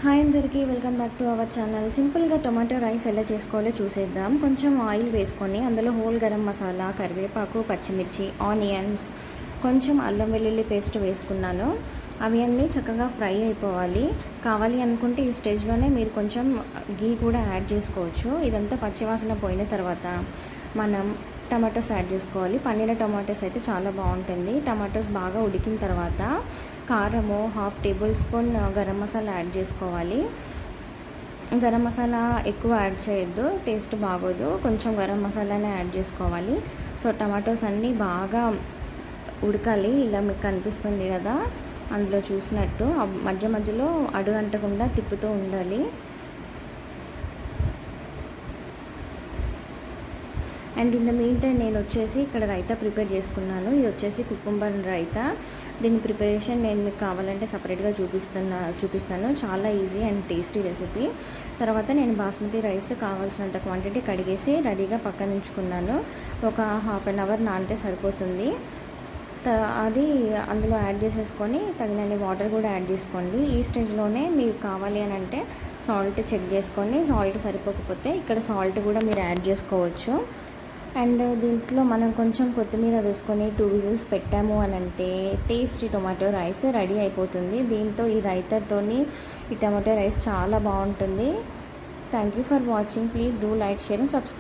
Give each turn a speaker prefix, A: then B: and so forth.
A: Hi అందరికీ welcome back to our channel. సింపుల్గా tomato rice ఎలా చేసుకోవాలో చూసేద్దాం. కొంచెం ఆయిల్ వేసుకొని అందులో హోల్ గరం మసాలా, కరివేపాకు, పచ్చిమిర్చి, ఆనియన్స్, కొంచెం అల్లం వెల్లుల్లి పేస్ట్ వేసుకున్నాను. అవి అన్నీ చక్కగా ఫ్రై అయిపోవాలి. కావాలి అనుకుంటే ఈ స్టేజ్లోనే మీరు కొంచెం గీ కూడా యాడ్ చేసుకోవచ్చు. ఇదంతా పచ్చివాసన పోయిన తర్వాత మనం టమాటోస్ యాడ్ చేసుకోవాలి. పన్నీర్ టమాటోస్ అయితే చాలా బాగుంటుంది. టమాటోస్ బాగా ఉడికిన తర్వాత కారము 1/2 table spoon garam masala add చేసుకోవాలి. గరం మసాలా ఎక్కువ యాడ్ చేయొద్దు, టేస్ట్ బాగోదు. కొంచెం గరం మసాలానే యాడ్ చేసుకోవాలి. సో టమాటోస్ అన్నీ బాగా ఉడకాలి. ఇలా మీకు కనిపిస్తుంది కదా, అందులో చూసినట్టు మధ్య మధ్యలో అడుగంటకుండా తిప్పుతూ ఉండాలి. And in the mean time నేను వచ్చేసి ఇక్కడ రైతా ప్రిపేర్ చేసుకున్నాను. ఇది వచ్చేసి కుకుంబర్ రైతా. దీని ప్రిపరేషన్ నేను మీకు కావాలంటే సపరేట్గా చూపిస్తాను. చాలా ఈజీ అండ్ టేస్టీ రెసిపీ. తర్వాత నేను బాస్మతి రైస్ కావాల్సినంత క్వాంటిటీ కడిగేసి రెడీగా పక్కన ఉంచుకున్నాను. ఒక 1/2 అవర్ నానితే సరిపోతుంది. అది అందులో యాడ్ చేసేసుకొని తగినన్ని వాటర్ కూడా యాడ్ చేసుకోండి. ఈ స్టేజ్లోనే మీకు కావాలి అని అంటే సాల్ట్ చెక్ చేసుకొని, సాల్ట్ సరిపోకపోతే ఇక్కడ సాల్ట్ కూడా మీరు యాడ్ చేసుకోవచ్చు. అండ్ దీంట్లో మనం కొంచెం కొత్తిమీర వేసుకొని 2 విజిల్స్ పెట్టాము అని అంటే టేస్టీ టొమాటో రైస్ రెడీ అయిపోతుంది. దీంతో ఈ రైతాతోని ఈ టొమాటో రైస్ చాలా బాగుంటుంది. Thank you for watching. Please do like, share and subscribe.